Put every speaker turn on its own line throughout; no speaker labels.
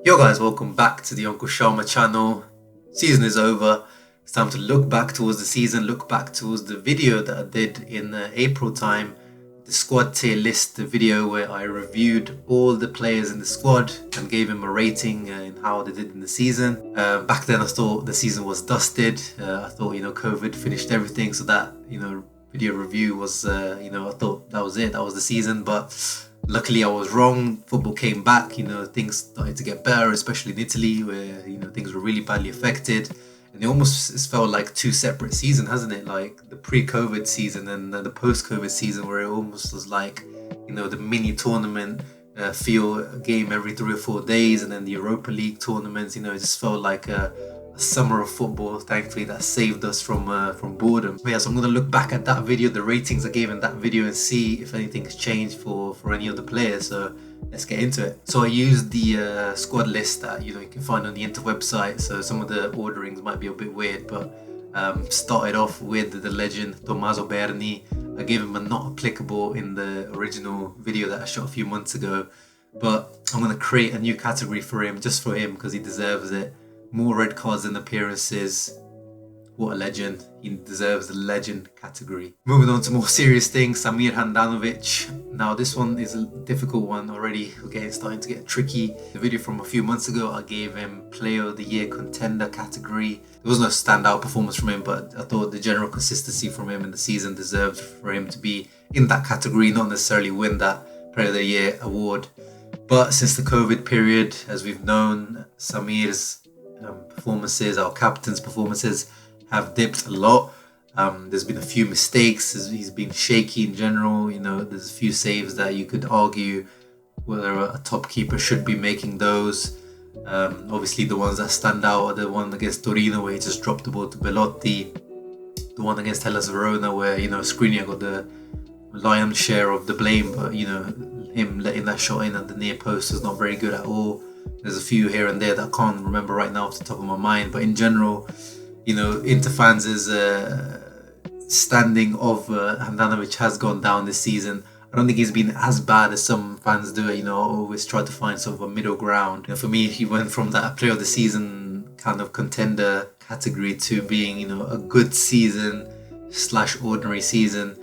Yo guys, welcome back to the Uncle Sharma channel. Season is over. It's time to look back towards the season, look back towards the video that I did in April time. The squad tier list, the video where I reviewed all the players in the squad and gave them a rating in how they did in the season. Back then I thought the season was dusted. I thought, COVID finished everything. So that, video review was, I thought that was it. That was the season. But luckily I was wrong. Football came back, things started to get better, especially in Italy where, things were really badly affected. And it's felt like two separate seasons, hasn't it? Like the pre-COVID season and the post-COVID season where it almost was like, the mini tournament feel a game every 3 or 4 days, and then the Europa League tournaments, it just felt like a summer of football, thankfully, that saved us from boredom. But yeah, so I'm going to look back at that video, the ratings I gave in that video, and see if anything has changed for any of the players. So let's get into it. So I used the squad list that you can find on the Inter website, so some of the orderings might be a bit weird, but started off with the legend Tommaso Berni. I gave him a not applicable in the original video that I shot a few months ago, but I'm going to create a new category for him, just for him, because he deserves it. More red cards than appearances. What a legend. He deserves the legend category. Moving on to more serious things, Samir Handanovic. Now this one is a difficult one already. We're starting to get tricky. The video from a few months ago, I gave him Player of the Year contender category. There was no standout performance from him, but I thought the general consistency from him in the season deserved for him to be in that category, not necessarily win that Player of the Year award. But since the COVID period, as we've known, Samir's performances, our captain's performances, have dipped a lot. There's been a few mistakes. He's been shaky in general. There's a few saves that you could argue whether a top keeper should be making those. Obviously, the ones that stand out are the one against Torino where he just dropped the ball to Belotti. The one against Hellas Verona where Skriniar got the lion's share of the blame, but him letting that shot in at the near post was not very good at all. There's a few here and there that I can't remember right now off the top of my mind, but in general, Inter fans' standing of Handanovic has gone down this season. I don't think he's been as bad as some fans do. Always try to find sort of a middle ground. For me, he went from that player of the season kind of contender category to being, a good season / ordinary season.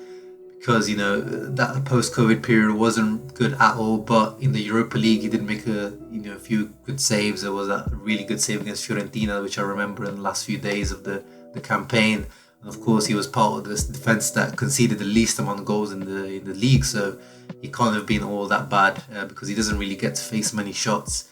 Because that post-COVID period wasn't good at all, but in the Europa League he did make a few good saves. There was that really good save against Fiorentina, which I remember in the last few days of the campaign. And of course, he was part of this defense that conceded the least amount of goals in the league, so he can't have been all that bad because he doesn't really get to face many shots.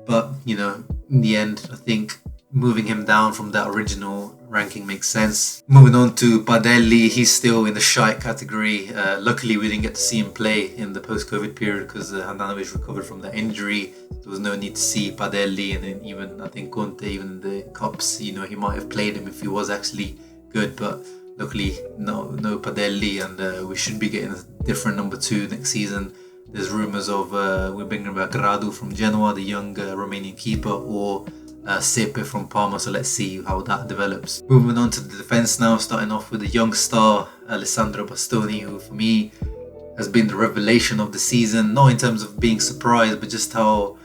But in the end, I think moving him down from that original ranking makes sense. Moving on to Padelli, he's still in the shite category. Luckily, we didn't get to see him play in the post-COVID period because Handanovic recovered from the injury. There was no need to see Padelli, and then even I think Conte, even in the cups, he might have played him if he was actually good. But luckily, no Padelli, and we should be getting a different number 2 next season. There's rumours of we're bringing back Radu from Genoa, the young Romanian keeper, or Sepe from Parma, so let's see how that develops. Moving on to the defence now, starting off with the young star Alessandra Bastogne, who for me has been the revelation of the season, not in terms of being surprised, but just how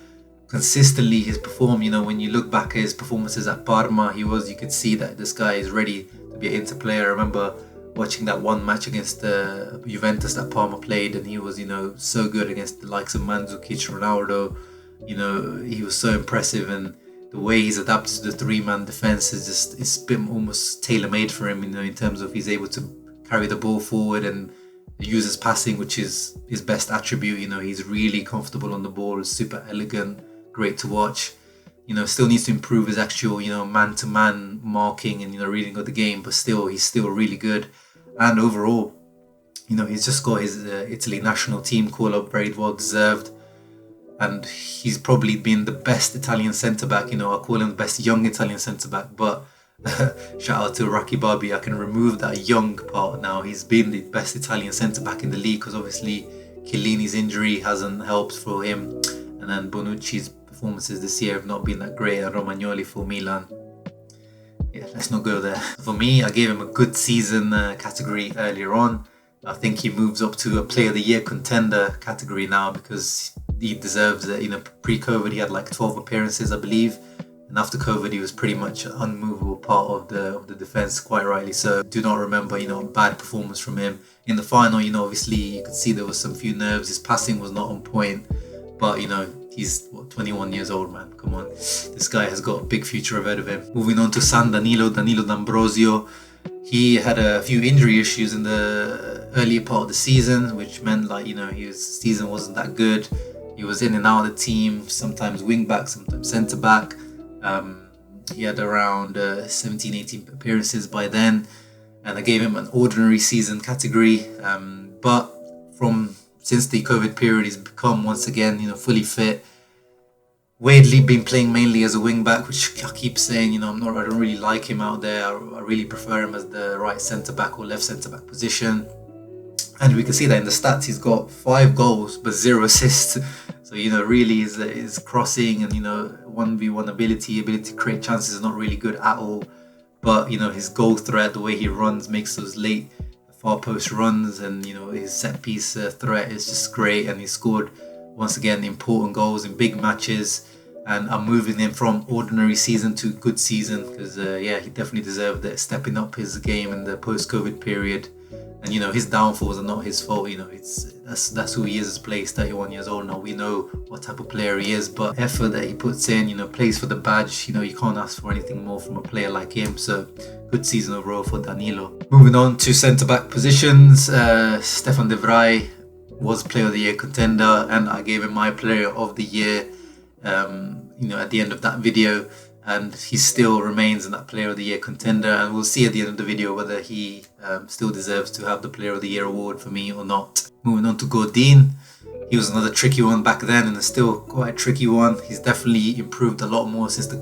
consistently he's performed. When you look back at his performances at Parma, you could see that this guy is ready to be an Inter player. I remember watching that one match against Juventus that Parma played, and he was so good against the likes of Mandzukic, Ronaldo. He was so impressive, and the way he's adapted to the 3-man defense it's been almost tailor-made for him, in terms of he's able to carry the ball forward and use his passing, which is his best attribute. He's really comfortable on the ball, super elegant, great to watch. Still needs to improve his actual, man-to-man marking and, reading of the game, but he's still really good. And overall, he's just got his Italy national team call-up, very well deserved. And he's probably been the best Italian centre-back. I call him the best young Italian centre-back, but shout out to Rocky Bobby. I can remove that young part now. He's been the best Italian centre-back in the league because obviously Chiellini's injury hasn't helped for him. And then Bonucci's performances this year have not been that great, and Romagnoli for Milan. Yeah, let's not go there. For me, I gave him a good season category earlier on. I think he moves up to a Player of the Year contender category now because he deserves it. Pre-COVID he had like 12 appearances, I believe. And after COVID, he was pretty much an unmovable part of the defense, quite rightly so. Do not remember, bad performance from him. In the final, obviously you could see there was some few nerves. His passing was not on point. But, he's 21 years old, man. Come on. This guy has got a big future ahead of him. Moving on to Danilo D'Ambrosio. He had a few injury issues in the earlier part of the season, which meant his season wasn't that good. He was in and out of the team, sometimes wing back, sometimes centre back. He had around 17, 18 appearances by then, and I gave him an ordinary season category. But since the COVID period, he's become once again, fully fit. Weirdly, been playing mainly as a wing back, which I keep saying, I don't really like him out there. I really prefer him as the right centre back or left centre back position. And we can see that in the stats, he's got 5 goals but 0 assists. So, really his crossing and, 1v1 ability to create chances is not really good at all. But, his goal threat, the way he runs, makes those late far post runs, and, his set piece threat is just great. And he scored, once again, important goals in big matches. And I'm moving him from ordinary season to good season because, he definitely deserved it, stepping up his game in the post-COVID period. And, his downfalls are not his fault. That's who he is as a player. He's 31 years old now. We know what type of player he is, but effort that he puts in, plays for the badge, you can't ask for anything more from a player like him. So good season overall for Danilo. Moving on to centre-back positions, Stephan Devry was player of the year contender, and I gave him my player of the year, at the end of that video. And he still remains in that player of the year contender, and we'll see at the end of the video whether he still deserves to have the player of the year award for me or not. Moving on to Gordin. He was another tricky one back then, and it's still quite a tricky one. He's definitely improved a lot more since the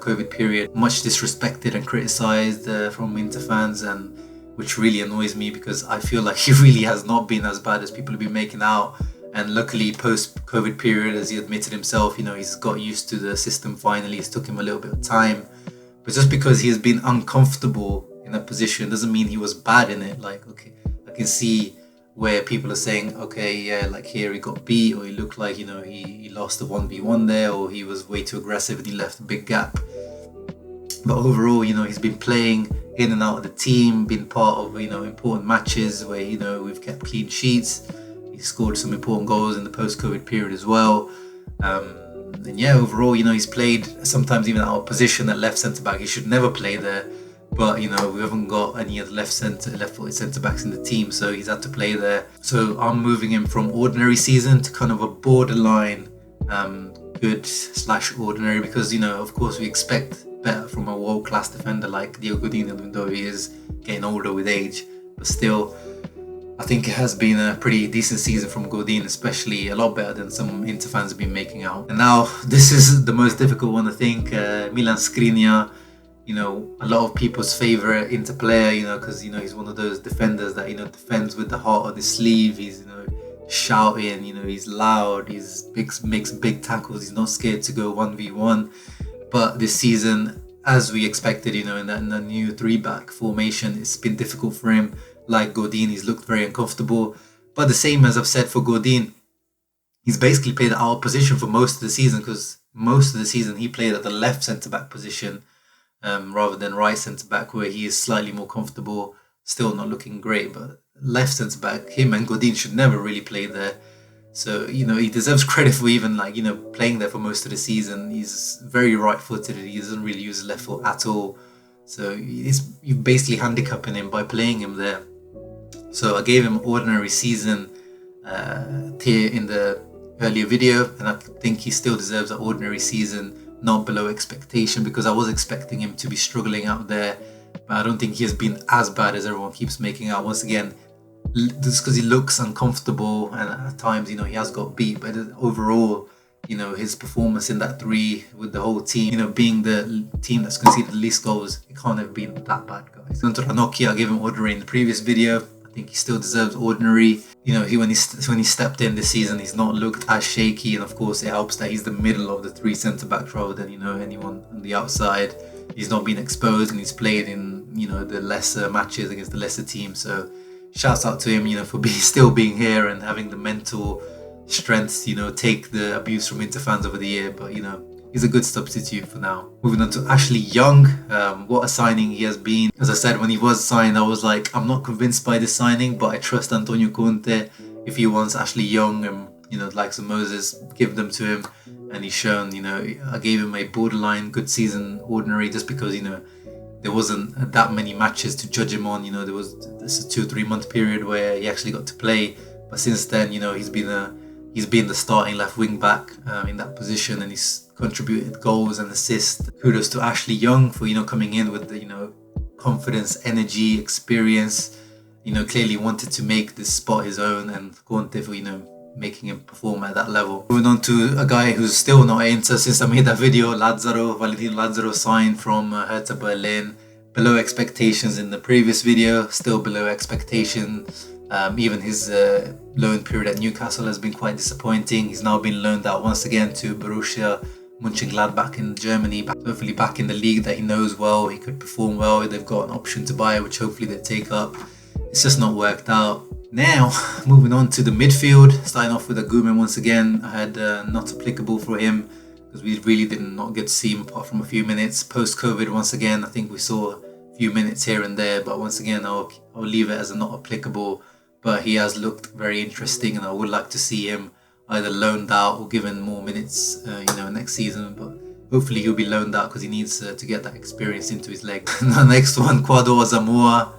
COVID period. Much disrespected and criticised from Inter fans, and which really annoys me because I feel like he really has not been as bad as people have been making out. And luckily, post-COVID period, as he admitted himself, he's got used to the system finally. It's took him a little bit of time. But just because he has been uncomfortable in a position doesn't mean he was bad in it. Like, okay, I can see where people are saying, okay, yeah, like here he got beat, or he looked like, he lost the 1v1 there, or he was way too aggressive and he left a big gap. But overall, he's been playing in and out of the team, been part of, important matches where, we've kept clean sheets. He scored some important goals in the post-COVID period as well. And yeah, overall, he's played sometimes even out of position at left centre-back. He should never play there. But, we haven't got any of the left-footed centre-backs in the team, so he's had to play there. So I'm moving him from ordinary season to kind of a borderline good/ordinary because, of course, we expect better from a world-class defender like Diego Gordin, even though he is getting older with age. But still, I think it has been a pretty decent season from Gordin, especially a lot better than some Inter fans have been making out. And now, this is the most difficult one, I think. Milan Skriniar, a lot of people's favourite Inter player, because, he's one of those defenders that, defends with the heart on his sleeve. He's, shouting, he's loud, makes big tackles, he's not scared to go 1v1. But this season, as we expected, in the new 3-back formation, it's been difficult for him. Like Gordin, he's looked very uncomfortable. But the same as I've said for Gordin, he's basically played out of position for most of the season, because most of the season he played at the left centre-back position rather than right centre-back, where he is slightly more comfortable, still not looking great. But left centre-back, him and Gordin should never really play there. So, he deserves credit for even playing there for most of the season. He's very right-footed. He doesn't really use his left foot at all. So you're basically handicapping him by playing him there. So I gave him ordinary season tier in the earlier video, and I think he still deserves an ordinary season, not below expectation, because I was expecting him to be struggling out there. But I don't think he has been as bad as everyone keeps making out. Once again, just because he looks uncomfortable and at times, he has got beat. But overall, his performance in that 3 with the whole team, being the team that's conceded the least goals, it can't have been that bad, guys. Onto Ranocchia, I gave him ordinary in the previous video. I think he still deserves ordinary. When he stepped in this season, he's not looked as shaky, and of course it helps that he's the middle of the 3 centre-backs rather than, anyone on the outside. He's not been exposed, and he's played in, the lesser matches against the lesser teams. So shouts out to him, for still being here and having the mental strength, take the abuse from Inter fans over the year. But, he's a good substitute for now. Moving on to Ashley Young. What a signing he has been. As I said, when he was signed, I was like, I'm not convinced by this signing, but I trust Antonio Conte. If he wants Ashley Young and, likes of Moses, give them to him. And he's shown, I gave him a borderline good season ordinary just because, there wasn't that many matches to judge him on. There was this 2-3 month period where he actually got to play. But since then, he's been the starting left wing back in that position, and he's contributed goals and assists. Kudos to Ashley Young for coming in with the confidence, energy, experience. Clearly wanted to make this spot his own, and Conte for making him perform at that level. Moving on to a guy who's still not at Inter since I made that video. Valentino Lazzaro signed from Hertha Berlin. Below expectations in the previous video, still below expectation. Even his loan period at Newcastle has been quite disappointing. He's now been loaned out once again to Borussia Mönchengladbach in Germany, hopefully back in the league that he knows well. He could perform well. They've got an option to buy, which hopefully they take up. It's just not worked out. Now, moving on to the midfield, starting off with Agumen once again. I had not applicable for him because we really did not get to see him apart from a few minutes. Post-COVID, once again, I think we saw a few minutes here and there, but once again, I'll leave it as a not applicable. But he has looked very interesting, and I would like to see him either loaned out or given more minutes, next season. But hopefully he'll be loaned out because he needs to get that experience into his leg. The next one, Cuadro Zamora.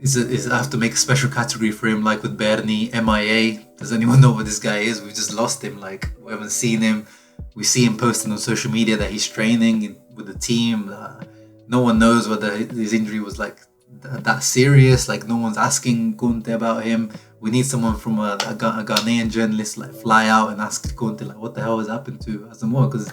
I have to make a special category for him, like with Bernie, MIA. Does anyone know what this guy is? We've just lost him. Like, we haven't seen him. We see him posting on social media that he's training with the team. No one knows whether his injury was like that serious. Like, no one's asking Conte about him. We need someone from a Ghanaian journalist like fly out and ask Conte like, what the hell has happened to Zamora? Because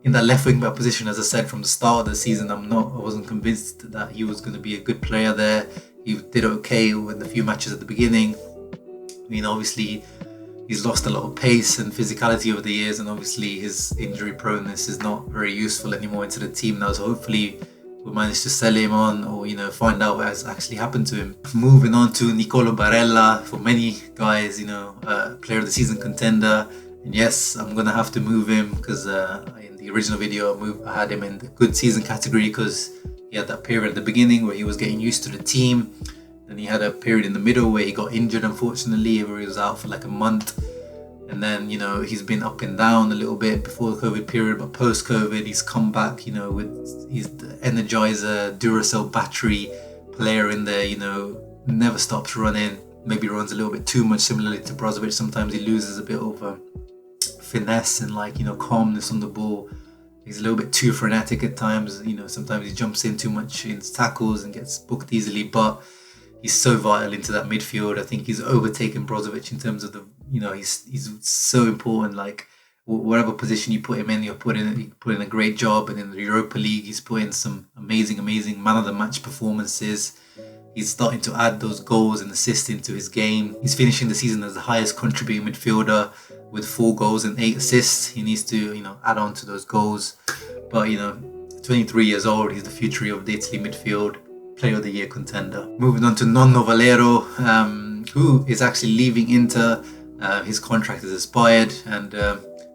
in that left wing back position, as I said from the start of the season, I wasn't convinced that he was going to be a good player there. He did okay with a few matches at the beginning. Obviously he's lost a lot of pace and physicality over the years, and obviously his injury proneness is not very useful anymore into the team now. So hopefully we'll manage to sell him on, or find out what has actually happened to him. Moving on to Nicola Barella, for many guys, player of the season contender. And yes, I'm gonna have to move him because in the original video I had him in the good season category because he had that period at the beginning where he was getting used to the team. Then he had a period in the middle where he got injured, unfortunately, where he was out for like a month. And then, he's been up and down a little bit before the COVID period, but post-COVID, he's come back, with he's the Energizer, Duracell battery player in there, never stops running, maybe runs a little bit too much, similarly to Brozovic. Sometimes he loses a bit of finesse and calmness on the ball. He's a little bit too frenetic at times, sometimes he jumps in too much in tackles and gets booked easily, but he's so vital into that midfield. I think he's overtaken Brozovic in terms of he's so important. Like, whatever position you put him in, he put in a great job. And in the Europa League, he's put in some amazing man of the match performances. He's starting to add those goals and assists into his game. He's finishing the season as the highest contributing midfielder with 4 goals and 8 assists. He needs to, add on to those goals. But, 23 years old, he's the future of the Italy midfield. Player of the year contender. Moving on to Nonno Valero, who is actually leaving Inter. His contract is expired, and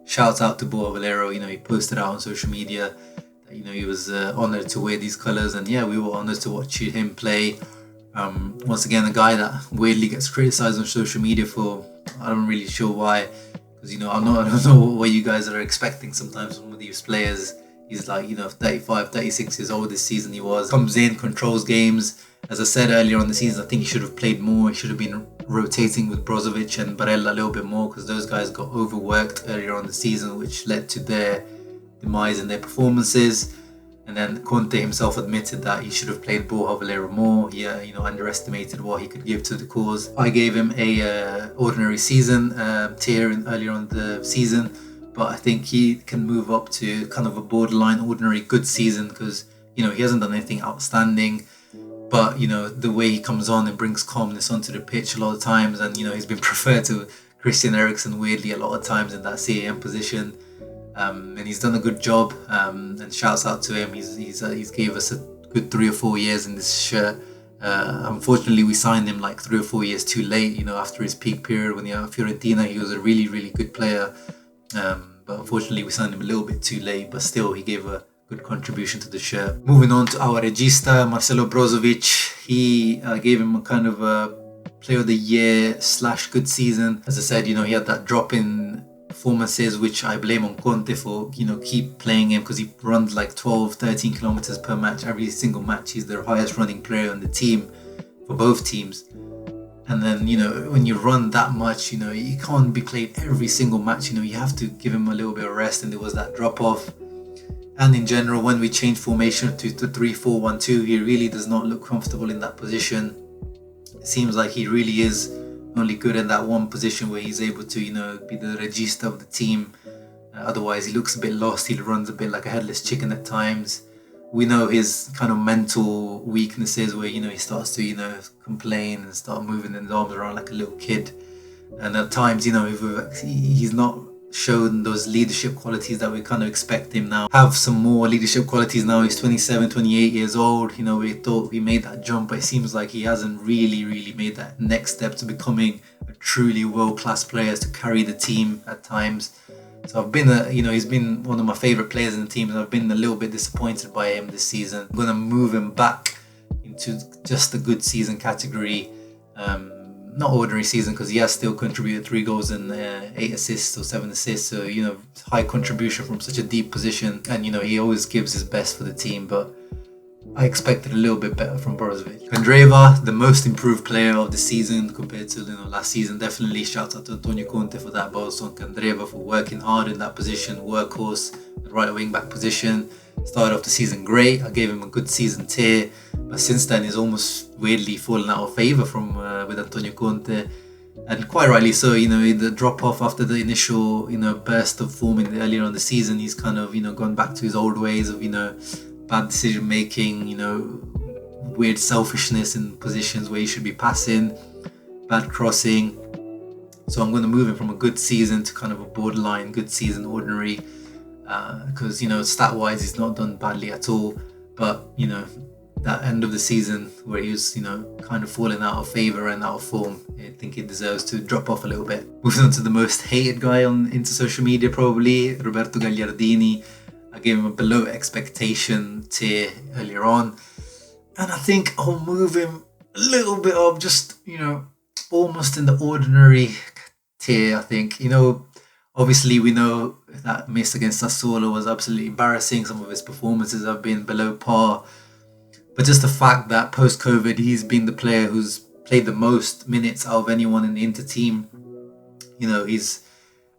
shouts out to Boa Valero. He posted out on social media that he was honoured to wear these colours, and yeah, we were honoured to watch him play. Once again, a guy that weirdly gets criticised on social media for, I'm really sure why, because I don't know what you guys are expecting sometimes from these players. He's like 35, 36 years old this season. He comes in, controls games. As I said earlier on the season, I think he should have played more. He should have been rotating with Brozovic and Barella a little bit more, because those guys got overworked earlier on the season, which led to their demise in their performances. And then Conte himself admitted that he should have played Borja Valero more. He underestimated what he could give to the cause. I gave him a ordinary season tier earlier on the season, but I think he can move up to kind of a borderline ordinary good season, because he hasn't done anything outstanding. But, the way he comes on and brings calmness onto the pitch a lot of times. And, he's been preferred to Christian Eriksen weirdly a lot of times in that CAM position. And he's done a good job. And shouts out to him. He's gave us a good 3 or 4 years in this shirt. Unfortunately, we signed him like 3 or 4 years too late, after his peak period when he was at Fiorentina. He was a really, really good player. But unfortunately, we signed him a little bit too late, but still, he gave a good contribution to the shirt. Moving on to our regista, Marcelo Brozovic. He gave him a kind of a player of the year / good season. As I said, he had that drop in performances, which I blame on Conte for, keep playing him, because he runs like 12, 13 kilometers per match. Every single match, he's the highest running player on the team for both teams. And then, when you run that much, you can't be played every single match. You have to give him a little bit of rest, and there was that drop off. And in general, when we change formation to 3-4-1-2, he really does not look comfortable in that position. It seems like he really is only good in that one position where he's able to, be the regista of the team. Otherwise, he looks a bit lost. He runs a bit like a headless chicken at times. We know his kind of mental weaknesses where, he starts to, complain and start moving his arms around like a little kid. And at times, he's not shown those leadership qualities that we kind of expect him now. Have some more leadership qualities now. He's 27, 28 years old. We thought he made that jump, but it seems like he hasn't really made that next step to becoming a truly world-class player to carry the team at times. So I've been, he's been one of my favorite players in the team, and I've been a little bit disappointed by him this season. I'm going to move him back into just the good season category. Not ordinary season, because he has still contributed 3 goals and 8 assists or 7 assists. So, high contribution from such a deep position. And, he always gives his best for the team. But I expected a little bit better from Brozovic. Candreva, the most improved player of the season compared to last season. Definitely shout out to Antonio Conte for that, but also on Candreva for working hard in that position. Workhorse, the right wing back position. Started off the season great. I gave him a good season tier, but since then he's almost weirdly fallen out of favour from with Antonio Conte, and quite rightly so. The drop off after the initial burst of form earlier on the season, he's kind of gone back to his old ways of bad decision making, weird selfishness in positions where he should be passing, bad crossing. So I'm going to move him from a good season to kind of a borderline good season, ordinary. Because stat-wise he's not done badly at all, but that end of the season where he was kind of falling out of favour and out of form, I think he deserves to drop off a little bit. Moving on to the most hated guy into social media, probably Roberto Gagliardini. I gave him a below expectation tier earlier on, and I think I'll move him a little bit up, just almost in the ordinary tier. I think obviously, we know that miss against Sassuolo was absolutely embarrassing. Some of his performances have been below par. But just the fact that post-COVID, he's been the player who's played the most minutes out of anyone in the Inter team. He's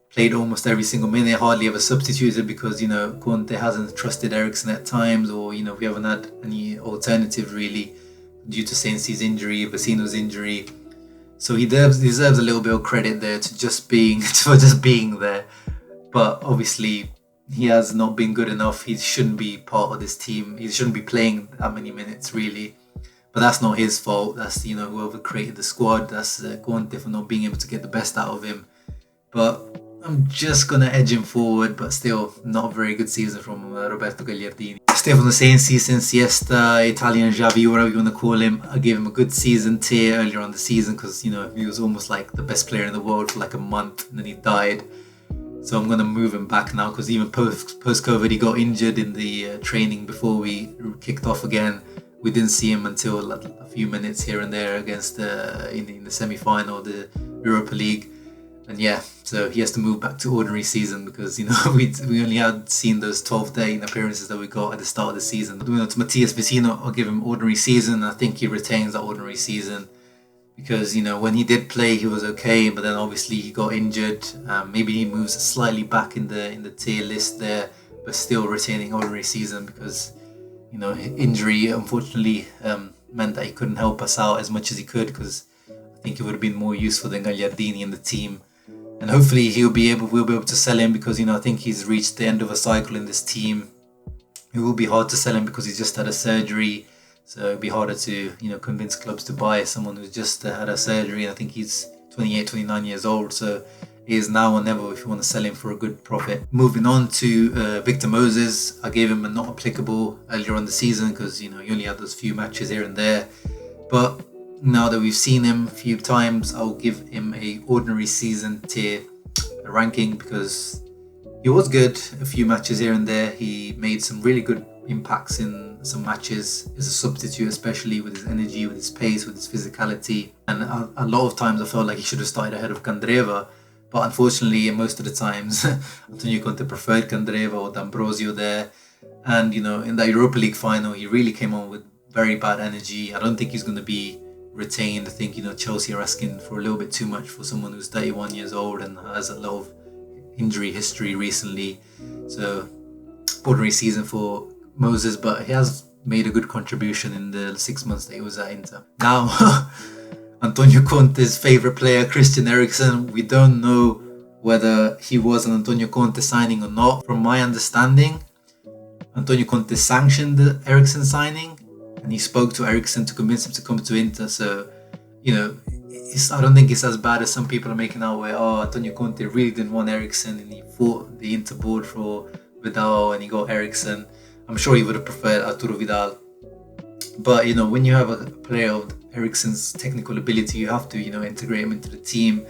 played almost every single minute, hardly ever substituted because, Conte hasn't trusted Eriksen at times, or, we haven't had any alternative really due to Sensi's injury, Vecino's injury. So he deserves a little bit of credit there for just being there. But obviously he has not been good enough. He shouldn't be part of this team. He shouldn't be playing that many minutes really. But that's not his fault. That's whoever created the squad. That's Conte for not being able to get the best out of him. But I'm just gonna edge him forward. But still, not a very good season from Roberto Gagliardini. Stefano Sensiesta, Italian Xavi, whatever you want to call him. I gave him a good season tier earlier on the season because, he was almost like the best player in the world for like a month and then he died. So I'm going to move him back now because even post-COVID, he got injured in the training before we kicked off again. We didn't see him until a few minutes here and there against in the semi-final of the Europa League. And yeah, so he has to move back to ordinary season because, we only had seen those 12, 13 appearances that we got at the start of the season. To Matthias Vecino, I'll give him ordinary season. I think he retains that ordinary season because, when he did play, he was okay, but then obviously he got injured. Maybe he moves slightly back in the tier list there, but still retaining ordinary season because, injury unfortunately meant that he couldn't help us out as much as he could because I think he would have been more useful than Gagliardini in the team. And hopefully we'll be able to sell him because, I think he's reached the end of a cycle in this team. It will be hard to sell him because he's just had a surgery. So it'll be harder to, convince clubs to buy someone who's just had a surgery. And I think he's 28, 29 years old. So it is now or never if you want to sell him for a good profit. Moving on to Victor Moses. I gave him a not applicable earlier on the season because, he only had those few matches here and there. But now that we've seen him a few times, I'll give him a ordinary season tier ranking because he was good a few matches here and there. He made some really good impacts in some matches as a substitute, especially with his energy, with his pace, with his physicality. And a lot of times I felt like he should have started ahead of Candreva. But unfortunately, most of the times, Antonio Conte preferred Candreva or D'Ambrosio there. And, you know, in the Europa League final, he really came on with very bad energy. I don't think he's going to be retained. I think, you know, Chelsea are asking for a little bit too much for someone who's 31 years old and has a lot of injury history recently. So, ordinary season for Moses, but he has made a good contribution in the 6 months that he was at Inter. Now, Antonio Conte's favourite player, Christian Eriksen, we don't know whether he was an Antonio Conte signing or not. From my understanding, Antonio Conte sanctioned the Eriksen signing and he spoke to Eriksen to convince him to come to Inter. So, you know, I don't think it's as bad as some people are making out where, oh, Antonio Conte really didn't want Eriksen and he fought the Inter board for Vidal and he got Eriksen. I'm sure he would have preferred Arturo Vidal. But, you know, when you have a player of Eriksen's technical ability, you have to, you know, integrate him into the team.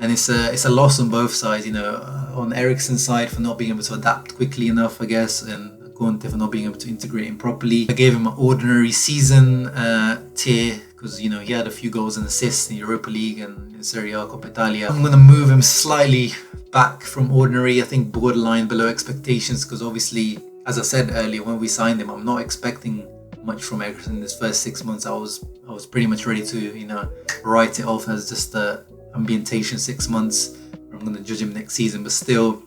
And it's a loss on both sides, you know, on Eriksen's side for not being able to adapt quickly enough, I guess, and Conte for not being able to integrate him properly. I gave him an ordinary season tier because, you know, he had a few goals and assists in Europa League and in Serie A, Coppa Italia. I'm going to move him slightly back from ordinary, I think borderline below expectations, because obviously, as I said earlier, when we signed him, I'm not expecting much from Eriksen in this first 6 months. I was pretty much ready to, you know, write it off as just a ambientation 6 months. I'm going to judge him next season, but still,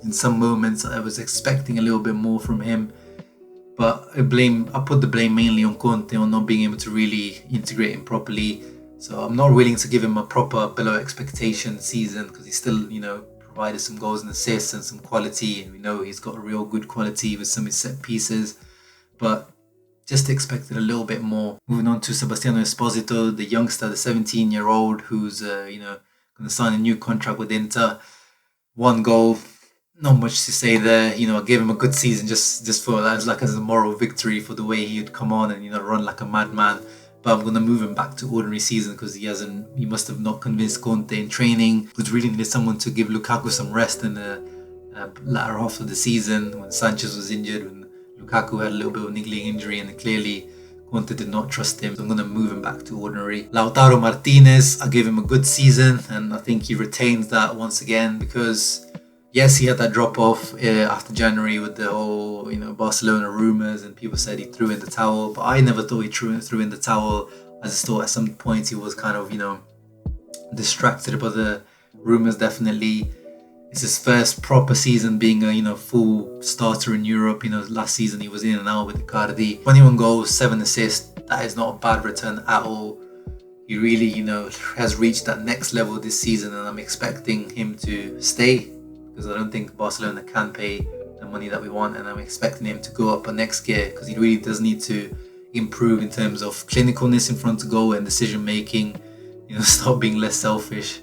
in some moments, I was expecting a little bit more from him. But I put the blame mainly on Conte on not being able to really integrate him properly. So I'm not willing to give him a proper below expectation season because he still, you know, provided some goals and assists and some quality. And we know he's got a real good quality with some of his set pieces. But just expected a little bit more. Moving on to Sebastiano Esposito, the youngster, the 17-year-old who's, you know, going to sign a new contract with Inter. 1 goal. Not much to say there. You know, I gave him a good season just for as a moral victory for the way he would come on and, you know, run like a madman. But I'm going to move him back to ordinary season because he must have not convinced Conte in training. He really needed someone to give Lukaku some rest in the latter half of the season when Sanchez was injured, when Lukaku had a little bit of niggling injury, and clearly Conte did not trust him. So I'm going to move him back to ordinary. Lautaro Martinez, I gave him a good season and I think he retains that once again because yes, he had that drop off after January with the whole, you know, Barcelona rumours and people said he threw in the towel. But I never thought he threw in the towel. I just thought at some point he was kind of, you know, distracted by the rumours. Definitely, it's his first proper season being a, you know, full starter in Europe. You know, last season he was in and out with Icardi. 21 goals, 7 assists. That is not a bad return at all. He really, you know, has reached that next level this season, and I'm expecting him to stay. Because I don't think Barcelona can pay the money that we want, and I'm expecting him to go up a next gear because he really does need to improve in terms of clinicalness in front of goal and decision making, you know, stop being less selfish.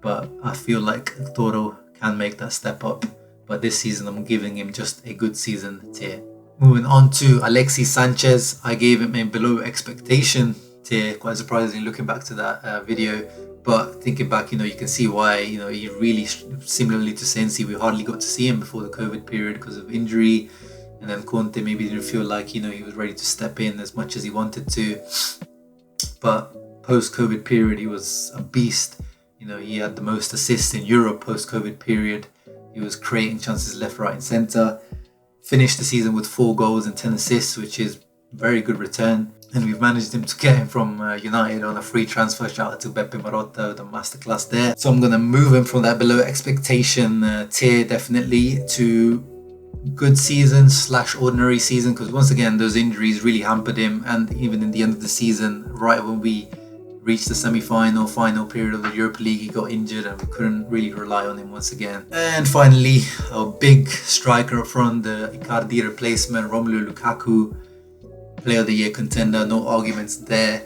But I feel like Toro can make that step up, but this season I'm giving him just a good season tier. Moving on to Alexis Sanchez, I gave him a below expectation tier, quite surprisingly looking back to that video. But thinking back, you know, you can see why, you know, he really, similarly to Sensi, we hardly got to see him before the COVID period because of injury. And then Conte maybe didn't feel like, you know, he was ready to step in as much as he wanted to. But post-COVID period, he was a beast. You know, he had the most assists in Europe post-COVID period. He was creating chances left, right and centre. Finished the season with 4 goals and 10 assists, which is a very good return. And we've managed him to get him from United on a free transfer. Shout out to Beppe Marotta, the masterclass there. So I'm going to move him from that below expectation tier definitely to good season / ordinary season. Because once again, those injuries really hampered him. And even in the end of the season, right when we reached the final period of the Europa League, he got injured and we couldn't really rely on him once again. And finally, our big striker up front, the Icardi replacement, Romelu Lukaku. Player of the Year contender, no arguments there,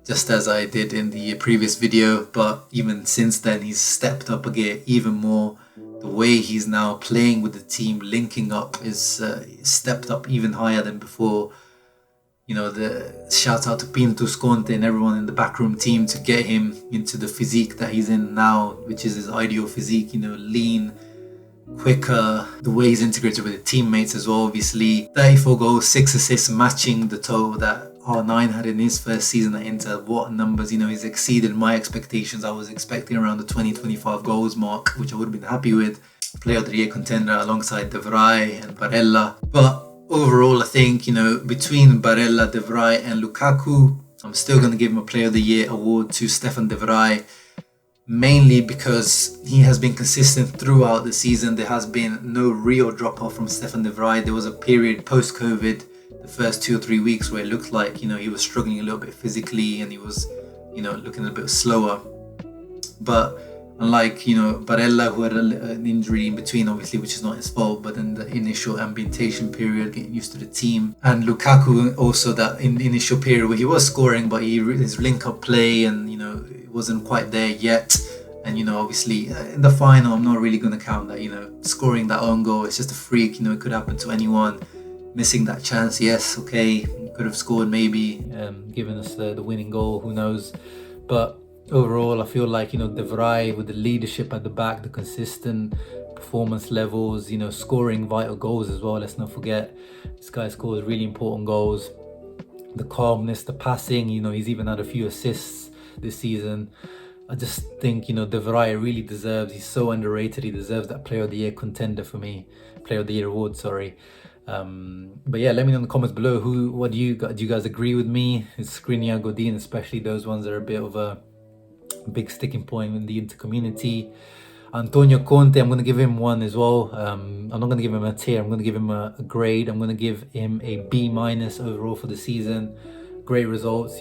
just as I did in the previous video. But even since then, he's stepped up again even more. The way he's now playing with the team, linking up, is stepped up even higher than before. the shout out to Pintus, Conte and everyone in the backroom team to get him into the physique that he's in now, which is his ideal physique, lean, quicker, the way he's integrated with the teammates as well, obviously. 34 goals, 6 assists, matching the total that R9 had in his first season at Inter. What numbers, he's exceeded my expectations. I was expecting around the 20-25 goals mark, which I would have been happy with. Player of the Year contender alongside Devry and Barella. But overall, I think, between Barella, Devry and Lukaku, I'm still going to give him a Player of the Year award to Stephan Devry, mainly because he has been consistent throughout the season. There has been no real drop-off from Stephan Devry. There was a period post-COVID, the first 2 or 3 weeks, where it looked like, he was struggling a little bit physically and he was, looking a bit slower. But unlike, Barella, who had an injury in between, obviously, which is not his fault, but in the initial ambientation period, getting used to the team. And Lukaku also, that in the initial period where he was scoring, but his link-up play and, it wasn't quite there yet. And, obviously, in the final, I'm not really going to count that, scoring that own goal. It's just a freak, it could happen to anyone. Missing that chance, yes, okay, could have scored maybe. Giving us the winning goal, who knows. But overall, I feel like, Devry, with the leadership at the back, the consistent performance levels, scoring vital goals as well. Let's not forget, this guy scores really important goals. The calmness, the passing, he's even had a few assists this season. I just think, Devry really deserves, he's so underrated, he deserves that Player of the Year contender for me. Player of the Year award, sorry. But yeah, let me know in the comments below, what do you guys agree with me? It's Skriniar, Gordin, especially those ones that are a bit of a big sticking point in the Inter community. Antonio Conte, I'm going to give him one as well. I'm not going to give him a tier, I'm going to give him a grade. I'm going to give him a B- overall for the season. Great results,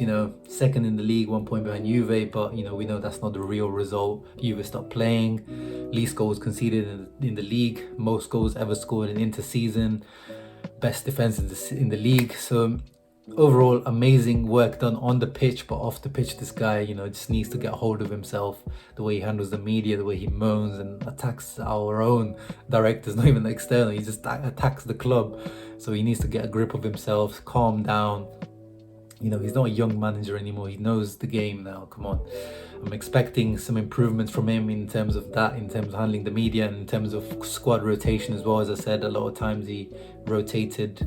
second in the league, 1 point behind Juve, but we know that's not the real result. Juve stopped playing, least goals conceded in the league, most goals ever scored in Inter season, best defense in the league. So overall, amazing work done on the pitch, but off the pitch, this guy, just needs to get a hold of himself. The way he handles the media, the way he moans and attacks our own directors, not even the external, he just attacks the club. So he needs to get a grip of himself, calm down. He's not a young manager anymore. He knows the game now. Come on. I'm expecting some improvements from him in terms of handling the media and in terms of squad rotation as well. As I said, a lot of times he rotated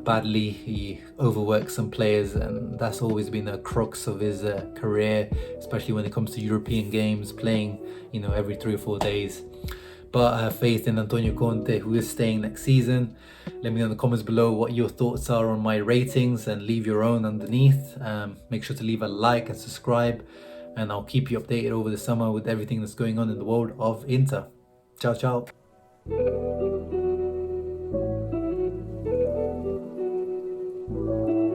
badly. He overworked some players, and that's always been a crux of his career, especially when it comes to European games, playing, every 3 or 4 days. But I have faith in Antonio Conte, who is staying next season. Let me know in the comments below what your thoughts are on my ratings, and leave your own underneath. Make sure to leave a like and subscribe, and I'll keep you updated over the summer with everything that's going on in the world of Inter. Ciao, ciao.